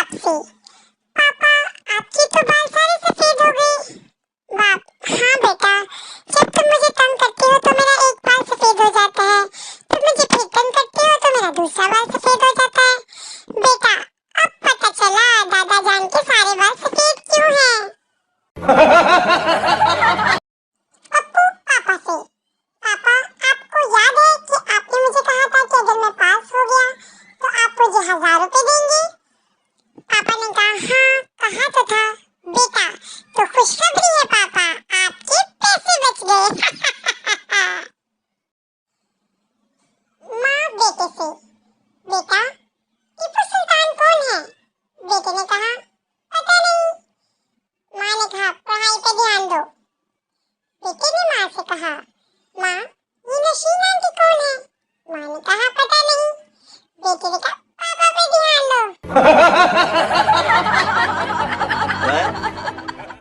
बाप से, पापा आपके तो बाल सारे सफेद हो गए। बाप, हाँ बेटा, जब तुम मुझे तंग करते हो तो मेरा एक बाल सफेद हो जाता है, तुम मुझे फिर तंग करते हो तो मेरा दूसरा बाल सफेद हो जाता है। बेटा, अब पता चला दादा जान के सारे बाल सफेद क्यों हैं। पप्पू पापा से, पापा आपको याद है कि आपने मुझे कहा था कि अगर मैं पास हो गया तो आप मुझे 1000 रुपए देंगे। पापा ने कहा हाँ कहा तो था। बेटा, तो खुशखबरी है पापा, आपके पैसे बच गए। माँ बेटे से, बेटा टीपू सुल्तान कौन है। बेटे ने कहा पता नहीं। माँ ने कहा पढ़ाई पे ध्यान दो। बेटे ने माँ से कहा माँ ये नशीन आंटी कौन है। माँ ने कहा पता नहीं। बेटे ने कहा पापा पे ध्यान दो।